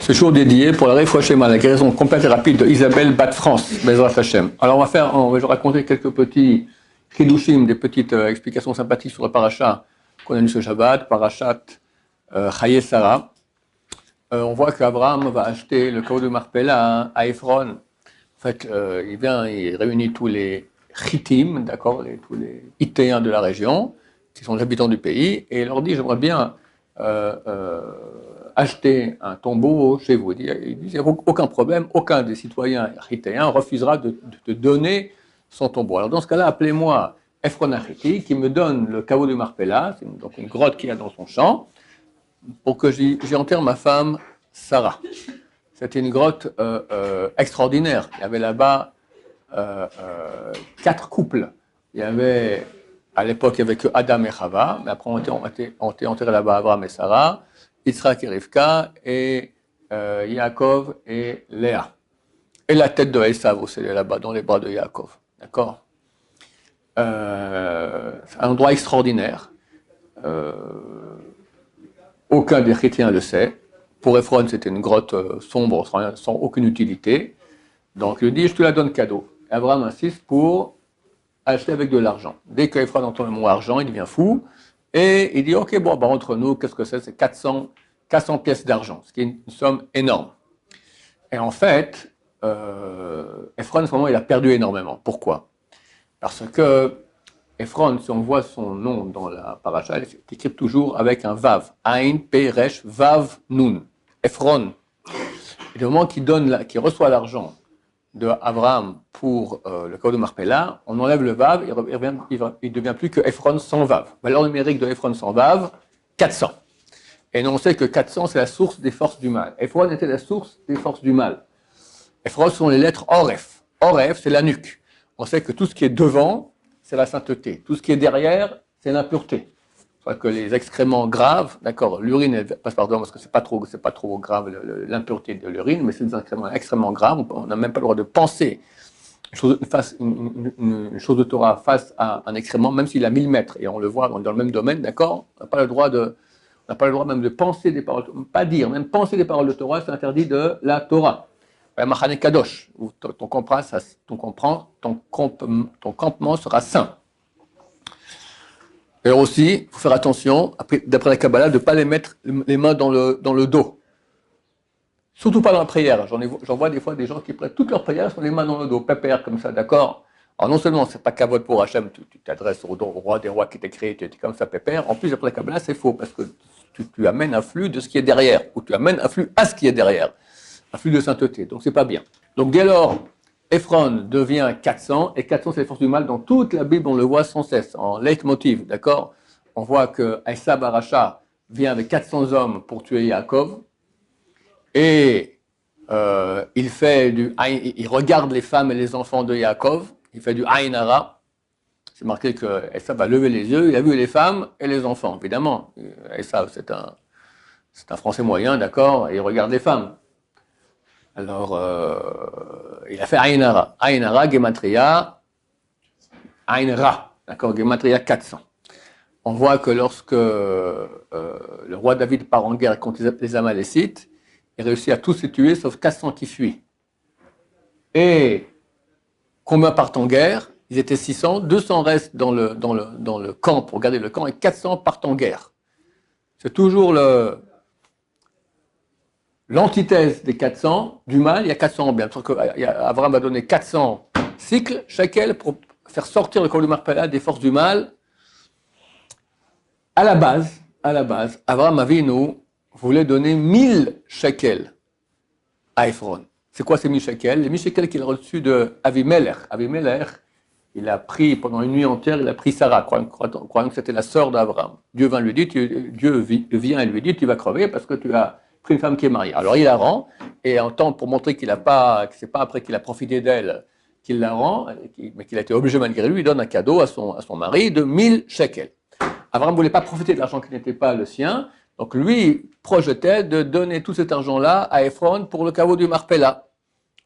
Ce jour dédié pour la Refoua Shema, la guérison complète et rapide de Isabelle Bat France, Bezrat Hashem. Alors je vais raconter quelques petits chidushim, des petites explications sympathiques sur le paracha qu'on a lu ce Shabbat, parachat Chaye Sarah. On voit qu'Abraham va acheter le caveau de Marpella à Ephron. En fait, il réunit tous les Chittim, d'accord, tous les Hittéens de la région, qui sont les habitants du pays, et il leur dit, j'aimerais bien acheter un tombeau chez vous. Il dit, aucun problème, aucun des citoyens hittéens refusera de donner son tombeau. Alors dans ce cas-là, appelez-moi Ephron Achiti, qui me donne le caveau de Marpella, c'est donc une grotte qu'il y a dans son champ, pour que j'y enterre ma femme Sarah. C'était une grotte extraordinaire. Il y avait là-bas 4 couples. Il y avait, à l'époque, il n'y avait que Adam et Chava, mais après on était enterrés là-bas Abraham et Sarah, Yitzhak et Rivka, et Yaakov et Léa. Et la tête de Esav aussi, elle est là-bas, dans les bras de Yaakov. D'accord ? C'est un endroit extraordinaire. Aucun des chrétiens le sait. Pour Ephron, c'était une grotte sombre, sans aucune utilité. Donc il dit, je te la donne cadeau. Et Abraham insiste pour acheter avec de l'argent. Dès que Ephron entend le mot argent, il devient fou. Et il dit, ok, bon, entre nous, qu'est-ce que c'est ? C'est 400 pièces d'argent, ce qui est une somme énorme. Et en fait, Ephron, à ce moment, il a perdu énormément. Pourquoi ? Parce que Ephron, si on voit son nom dans la paracha, il est écrit toujours avec un vav. Ain, Pe, Resh, Vav, Nun. Ephron. Et le moment qu'il reçoit l'argent de Abraham pour le caveau de Marpella, on enlève le vav, il devient plus que Ephron sans vav. Valeur numérique de Ephron sans vav, 400. Et on sait que 400, c'est la source des forces du mal. Ephron était la source des forces du mal. Ephron sont les lettres Oref. Oref, c'est la nuque. On sait que tout ce qui est devant, c'est la sainteté. Tout ce qui est derrière, c'est l'impureté. C'est que les excréments graves, d'accord, l'urine elle passe par devant parce que c'est pas trop grave l'impureté de l'urine, mais c'est des excréments extrêmement graves. On n'a même pas le droit de penser une chose de Torah face à un excrément, même s'il a 1000 mètres, et on le voit dans le même domaine, d'accord, on n'a pas le droit même de penser des paroles, pas dire, même penser des paroles de Torah, c'est interdit de la Torah. Machane Kadosh, où ton campement sera saint. Et aussi, il faut faire attention, d'après la Kabbalah, de ne pas les mettre les mains dans le dos. Surtout pas dans la prière. J'en vois des fois des gens qui prêtent toutes leurs prières sur les mains dans le dos, pépère comme ça, d'accord ? Alors non seulement c'est pas kavod pour Hachem, tu t'adresses au roi des rois qui t'a créé, tu es comme ça, pépère. En plus, d'après la Kabbalah, c'est faux, parce que tu amènes un flux de ce qui est derrière, ou tu amènes un flux à ce qui est derrière. Un flux de sainteté, donc c'est pas bien. Donc dès lors, Ephron devient 400, et 400 c'est les forces du mal. Dans toute la Bible, on le voit sans cesse, en leitmotiv, d'accord ? On voit que Esav Aracha vient avec 400 hommes pour tuer Yaakov, et il regarde les femmes et les enfants de Yaakov, il fait du Aïn Hara. C'est marqué que Esav a levé les yeux, il a vu les femmes et les enfants, évidemment. Esav, c'est un Français moyen, d'accord, et il regarde les femmes. Alors, il a fait Aïn Hara. Aïn Hara, Gematria, Aïn Ra, d'accord, Gematria 400. On voit que lorsque le roi David part en guerre contre les Amalécites, il réussit à tous les tuer, sauf 400 qui fuient. Et combien partent en guerre ? Ils étaient 600, 200 restent dans le camp pour garder le camp, et 400 partent en guerre. C'est toujours l'antithèse des 400, du mal, il y a 400 en bien. Parce qu'Abraham a donné 400 cycles, shekel, pour faire sortir le caveau de Marpella des forces du mal. À la base, Abraham Avinu voulait donner 1000 shekels à Ephron. C'est quoi ces 1000 shekels ? Les 1000 shekels qu'il a reçus de Avimelech. Avimelech, il a pris, pendant une nuit entière, il a pris Sarah, croyant que c'était la sœur d'Abraham. Dieu vient et lui dit, tu vas crever parce que tu as pris une femme qui est mariée. Alors il la rend, et en temps pour montrer que c'est pas après qu'il a profité d'elle qu'il la rend, mais qu'il a été obligé malgré lui, il donne un cadeau à son mari de 1000 shekels. Abraham ne voulait pas profiter de l'argent qui n'était pas le sien, donc lui projetait de donner tout cet argent-là à Ephron pour le caveau du Marpella.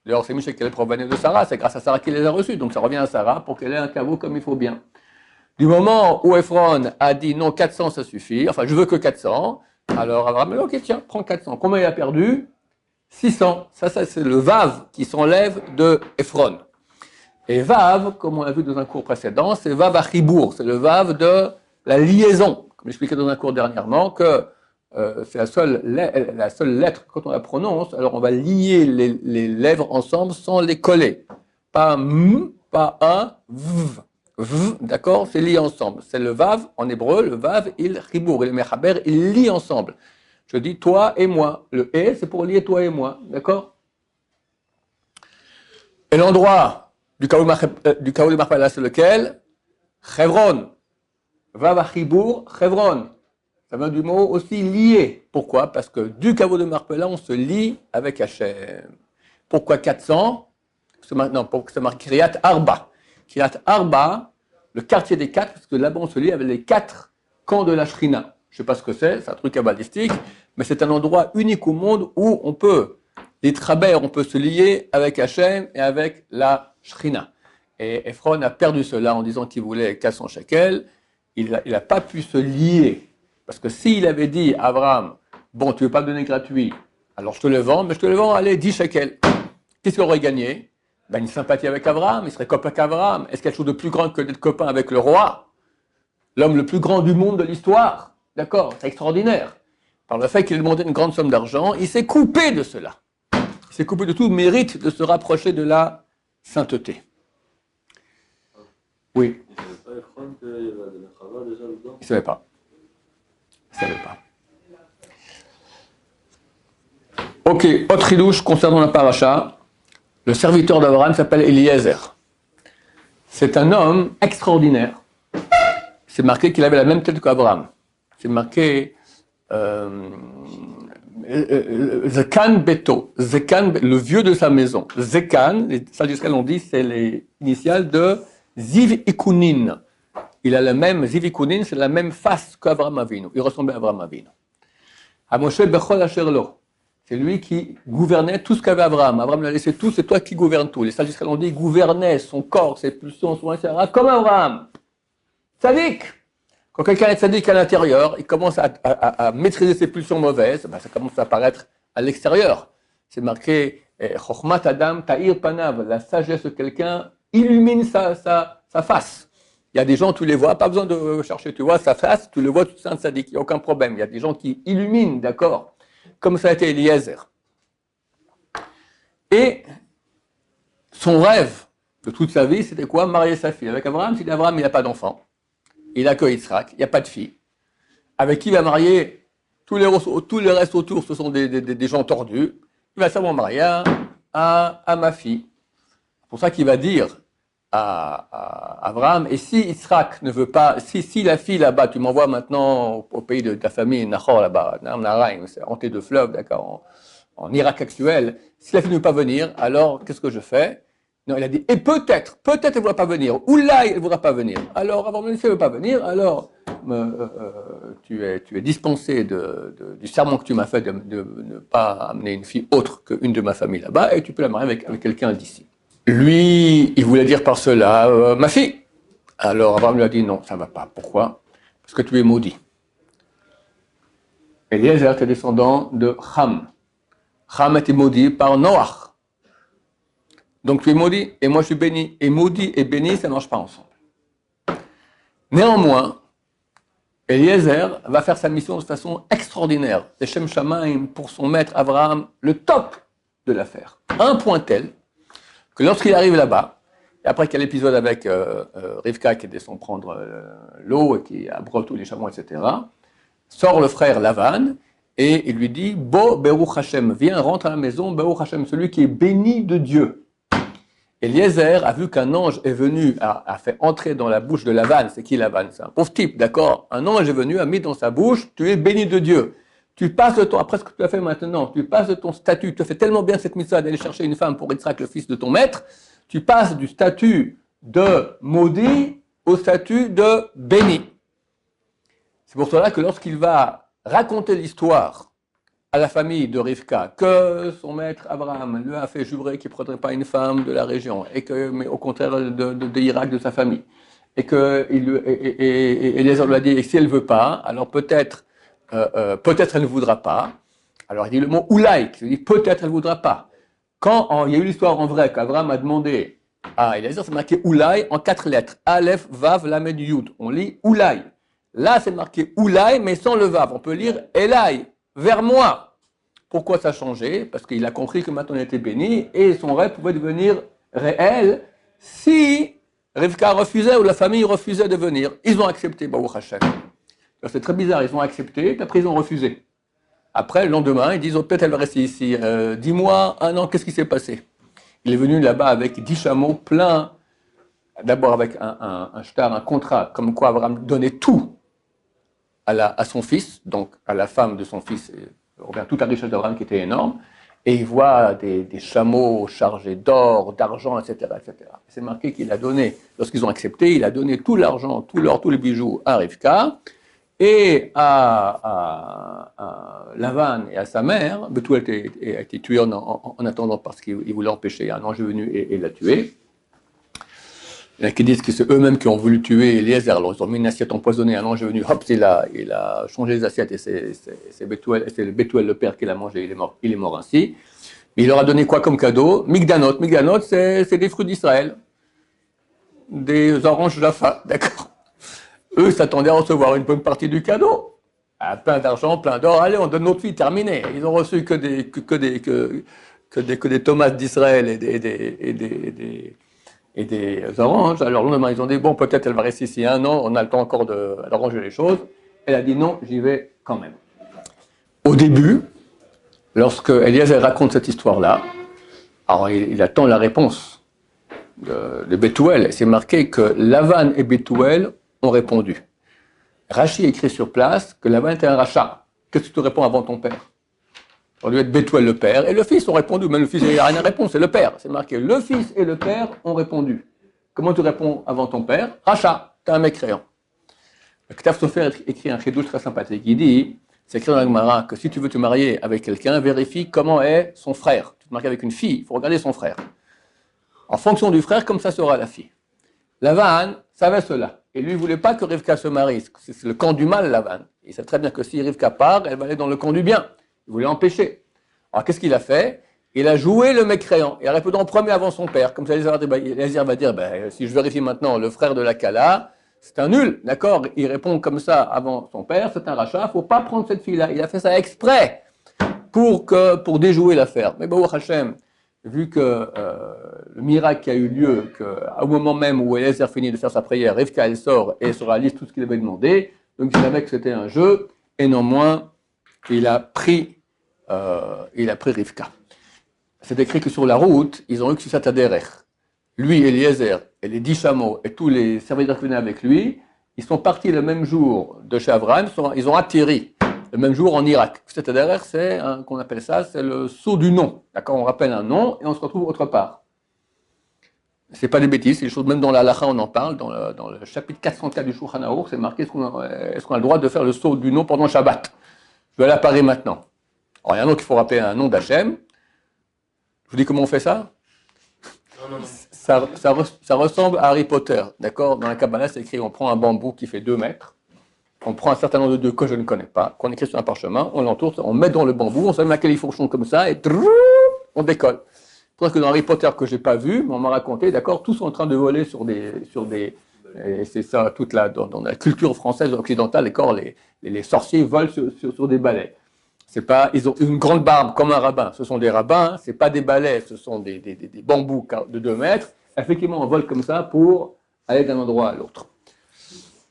D'ailleurs, ces 1000 shekels provenaient de Sarah, c'est grâce à Sarah qu'il les a reçus, donc ça revient à Sarah pour qu'elle ait un caveau comme il faut bien. Du moment où Ephron a dit non, 400 ça suffit, enfin je veux que 400, alors Abraham a dit ok tiens, prends 400. Combien il a perdu ? 600. Ça c'est le Vav qui s'enlève de Ephron. Et Vav, comme on l'a vu dans un cours précédent, c'est Vav Achibour, c'est le Vav de la liaison. Comme j'expliquais dans un cours dernièrement, que c'est la seule lettre, quand on la prononce, alors on va lier les lèvres ensemble sans les coller. Pas m, pas un, v. V, d'accord, c'est lié ensemble. C'est le Vav, en hébreu, le Vav, il Chibour, il Mechaber, il lie ensemble. Je dis toi et moi. Le et, c'est pour lier toi et moi, d'accord? Et l'endroit du Kaoul Marpala, c'est lequel? Chevron. Vav Achibour, Chevron. Ça vient du mot aussi lié. Pourquoi? Parce que du caveau de Marpella, on se lie avec Hachem. Pourquoi 400? Maintenant, pour que ça marque Kiryat Arba. Kiryat Arba, le quartier des quatre, parce que là-bas on se lie avec les 4 camps de la Shrina. Je ne sais pas ce que c'est un truc kabbalistique, mais c'est un endroit unique au monde où on peut, les trabères, on peut se lier avec Hachem et avec la Shrina. Et Ephron a perdu cela en disant qu'il voulait 400 shekels. Il n'a pas pu se lier. Parce que s'il avait dit à Abraham, bon, tu ne veux pas me donner gratuit, alors je te le vends, mais je te le vends, allez, 10 shekels. Qu'est-ce qu'il aurait gagné? Ben, une sympathie avec Abraham, il serait copain avec Abraham. Est-ce quelque chose de plus grand que d'être copain avec le roi? L'homme le plus grand du monde de l'histoire. D'accord? C'est extraordinaire. Par le fait qu'il ait demandé une grande somme d'argent, il s'est coupé de cela. Il s'est coupé de tout mérite de se rapprocher de la sainteté. Oui. Il ne savait pas. Il ne savait pas. Ok, autre ridouche concernant la paracha. Le serviteur d'Abraham s'appelle Eliezer. C'est un homme extraordinaire. C'est marqué qu'il avait la même tête qu'Abraham. C'est marqué Zekan Beto, Zekan, le vieux de sa maison. Zekan, les sages d'Israël ont dit, c'est les initiales de Ziv Ikunin. Il a le même, Ziv Ikunin, c'est la même face qu'Abraham Avinu. Il ressemblait à Abraham Avinu. À Moshe Bechol Asherlo. C'est lui qui gouvernait tout ce qu'avait Abraham. Abraham l'a laissé tout, c'est toi qui gouvernes tout. Les sages d'Israël ont dit, il gouvernait son corps, ses pulsions, son etc. comme Abraham. Tzadik. Quand quelqu'un est tzadik à l'intérieur, il commence à maîtriser ses pulsions mauvaises, ben ça commence à apparaître à l'extérieur. C'est marqué, Chochmat Adam Ta'ir Panav, la sagesse de quelqu'un illumine sa face. Il y a des gens, tu les vois, pas besoin de chercher, tu vois sa face, tu le vois, tu te sens tzadik, il n'y a aucun problème. Il y a des gens qui illuminent, d'accord? Comme ça a été Eliezer. Et son rêve de toute sa vie, c'était quoi? Marier sa fille. Avec Abraham, si Abraham, il n'a pas d'enfant. Il n'a que Yitzhak, il n'y a pas de fille. Avec qui il va marier tous les restes autour, ce sont des gens tordus. Il va seulement marier à ma fille. C'est pour ça qu'il va dire à Abraham, et si Yitzhak ne veut pas, si la fille là-bas, tu m'envoies maintenant au pays de ta famille, Nahor là-bas, Naharaim, c'est hanté de fleuves, d'accord, en Irak actuel, si la fille ne veut pas venir, alors qu'est-ce que je fais? Non, il a dit, et peut-être elle ne voudra pas venir, ou là, elle ne voudra pas venir. Alors, avant même si elle ne veut pas venir, alors tu es dispensé du serment que tu m'as fait de ne pas amener une fille autre qu'une de ma famille là-bas, et tu peux la marier avec quelqu'un d'ici. Lui, il voulait dire par cela, ma fille. Alors, Abraham lui a dit, non, ça ne va pas. Pourquoi? Parce que tu es maudit. Eliezer était descendant de Ham. Ham était maudit par Noach. Donc tu es maudit et moi je suis béni. Et maudit et béni, ça ne marche pas ensemble. Néanmoins, Eliezer va faire sa mission de façon extraordinaire. C'est Shem Shamaim pour son maître Abraham, le top de l'affaire. Un point tel que lorsqu'il arrive là-bas, et après qu'il y a l'épisode avec Rivka qui descend prendre l'eau et qui abreuve tous les chameaux, etc., sort le frère Lavan et il lui dit, Bo Beruch Hashem, viens, rentre à la maison, Beruch Hashem, celui qui est béni de Dieu. Eliezer a vu qu'un ange est venu, a fait entrer dans la bouche de Lavan. C'est qui Lavan? C'est un pauvre type, d'accord? Un ange est venu, a mis dans sa bouche, tu es béni de Dieu. Tu passes de ton, après ce que tu as fait maintenant, tu passes de ton statut, tu as fait tellement bien cette mission d'aller chercher une femme pour Yitzhak, le fils de ton maître, tu passes du statut de maudit au statut de béni. C'est pour cela que lorsqu'il va raconter l'histoire à la famille de Rivka, que son maître Abraham lui a fait jurer qu'il ne prendrait pas une femme de la région, et que, mais au contraire de l'Irak, de sa famille, et que Eliezer lui a dit, et si elle ne veut pas, alors peut-être elle ne voudra pas, Alors il dit le mot Oulaï, qui veut dire peut-être elle ne voudra pas. Quand il y a eu l'histoire en vrai qu'Abraham a demandé à Eliezer, c'est marqué Oulaï en 4 lettres. Aleph, Vav, Lamed, Yud. On lit Oulaï. Là, c'est marqué Oulaï, mais sans le Vav. On peut lire Elaï, vers moi. Pourquoi ça a changé? Parce qu'il a compris que maintenant il était béni et son rêve pouvait devenir réel si Rivka refusait ou la famille refusait de venir. Ils ont accepté, Baruch Hashem. C'est très bizarre, ils ont accepté, puis après ils ont refusé. Après, le lendemain, ils disent oh, peut-être elle va rester ici 10 mois, 1 an, qu'est-ce qui s'est passé? Il est venu là-bas avec 10 chameaux pleins, d'abord avec un shtar, un contrat, comme quoi Abraham donnait tout à son fils, donc à la femme de son fils, toute la richesse d'Abraham qui était énorme, et il voit des chameaux chargés d'or, d'argent, etc., etc. C'est marqué qu'il a donné, lorsqu'ils ont accepté, il a donné tout l'argent, tout l'or, tous les bijoux à Rivka, et à Lavan et à sa mère. Bethuel a été tué en attendant parce qu'il voulait empêcher un ange venu et l'a tué. Il y en a qui disent que c'est eux-mêmes qui ont voulu tuer Eliezer. Alors ils ont mis une assiette empoisonnée, un ange est venu, hop, il a changé les assiettes et c'est le Bethuel le père qui l'a mangé, il est mort ainsi. Mais il leur a donné quoi comme cadeau? Migdanot. Migdanot, c'est des fruits d'Israël, des oranges Jaffa, d'accord. Eux s'attendaient à recevoir une bonne partie du cadeau. Plein d'argent, plein d'or. Allez, on donne notre fille, terminé. Ils ont reçu que des tomates d'Israël et des oranges. Alors, le lendemain, ils ont dit bon, peut-être elle va rester ici 1 an, on a le temps encore d'arranger les choses. Elle a dit non, j'y vais quand même. Au début, lorsque Eliezer raconte cette histoire-là, alors il attend la réponse de Bethuel. C'est marqué que Lavan et Bethuel ont répondu. Rachi écrit sur place que Lavan était un rachat. Qu'est-ce que tu réponds avant ton père? On doit être Bethuel le père et le fils ont répondu. Même le fils, il n'a rien à répondre, c'est le père. C'est marqué le fils et le père ont répondu. Comment tu réponds avant ton père? Rachat, t'es un mécréant. Le Ktav Sofer écrit un chidouche très sympathique. Il dit, c'est écrit dans la Gemara, que si tu veux te marier avec quelqu'un, vérifie comment est son frère. Tu te maries avec une fille, il faut regarder son frère. En fonction du frère, comme ça sera la fille. Lavan savait cela. Et lui, il ne voulait pas que Rivka se marie. C'est le camp du mal, Lavan. Il sait très bien que si Rivka part, elle va aller dans le camp du bien. Il voulait empêcher. Alors, qu'est-ce qu'il a fait? Il a joué le mécréant. Il a répondu en premier avant son père. Comme ça, Eliezer va dire, si je vérifie maintenant le frère de la Kala, c'est un nul, d'accord? Il répond comme ça avant son père, c'est un rachat, il ne faut pas prendre cette fille-là. Il a fait ça exprès pour déjouer l'affaire. Mais Baruch Hashem, vu que le miracle qui a eu lieu, qu'au moment même où Eliezer finit de faire sa prière, Rivka elle sort et se réalise tout ce qu'il avait demandé, donc il savait que c'était un jeu, et non moins, il a pris Rivka. C'est écrit que sur la route, ils ont eu que sur cette derech. Lui, Eliezer, et les 10 chameaux, et tous les serviteurs qui venaient avec lui, ils sont partis le même jour de chez Abraham, ils ont atterri le même jour en Irak. Cette derech, qu'on appelle ça, c'est le saut du nom. D'accord, on rappelle un nom et on se retrouve autre part. C'est pas des bêtises, c'est des choses, même dans la halakha, on en parle, dans le chapitre 404 du Shulchan Aruch, c'est marqué est-ce qu'on a le droit de faire le saut du nom pendant Shabbat? Je vais aller à Paris maintenant. Alors, il y a un nom qu'il faut rappeler un nom d'Hachem. Je vous dis comment on fait ça? Non. Ça ressemble à Harry Potter, d'accord? Dans la Kabbalah, c'est écrit, on prend un bambou qui fait 2 mètres, on prend un certain nombre de dieux que je ne connais pas, qu'on écrit sur un parchemin, on l'entoure, on met dans le bambou, on se met à califourchon comme ça, et on décolle. C'est pour ça que dans Harry Potter que je n'ai pas vu, mais on m'a raconté, d'accord, tous sont en train de voler sur des et c'est ça, toute dans la culture française occidentale, d'accord, les sorciers volent sur des balais. C'est pas, ils ont une grande barbe comme un rabbin. Ce sont des rabbins, c'est pas des balais, ce sont des bambous de 2 mètres. Effectivement, on vole comme ça pour aller d'un endroit à l'autre.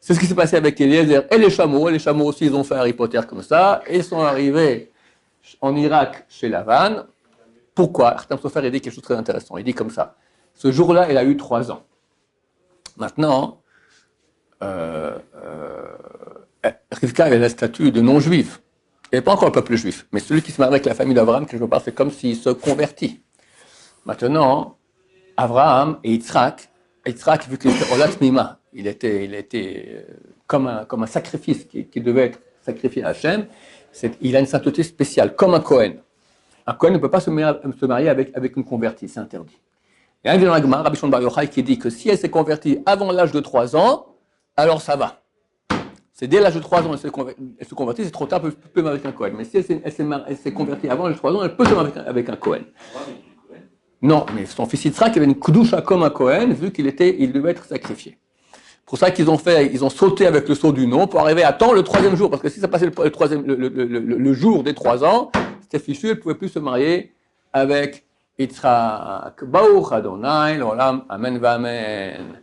C'est ce qui s'est passé avec Eliezer et les chameaux. Les chameaux aussi, ils ont fait Harry Potter comme ça et sont arrivés en Irak chez Lavan. Pourquoi? Khatam Sofer, il dit quelque chose de très intéressant. Il dit comme ça. Ce jour-là, il a eu 3 ans. Maintenant, Rivka avait la statue de non-juif. Il n'y avait pas encore le peuple juif, mais celui qui se marie avec la famille d'Abraham, quelque part, c'est comme s'il se convertit. Maintenant, Abraham et Yitzhak, vu qu'il était Olat Mima, il était comme un sacrifice qui devait être sacrifié à Hachem, il a une sainteté spéciale, comme un Kohen. Un Kohen ne peut pas se marier avec une convertie, c'est interdit. Il y a un dans la Gemara, Rabbi Shimon Bar Yochai, qui dit que si elle s'est convertie avant l'âge de 3 ans, alors ça va. C'est dès l'âge de 3 ans, elle se convertit, c'est trop tard, elle peut se marier avec un Cohen. Mais si elle s'est convertie avant l'âge de 3 ans, elle peut se marier avec un Cohen. Non, mais son fils Yitzhak avait une Kudusha comme un Cohen, vu il devait être sacrifié. Pour ça qu'ils ont sauté avec le saut du nom pour arriver à temps le 3e jour, parce que si ça passait le jour des 3 ans, c'était fichu, elle ne pouvait plus se marier avec Yitzhak. Baruch Adonai, l'olam, amen, amen.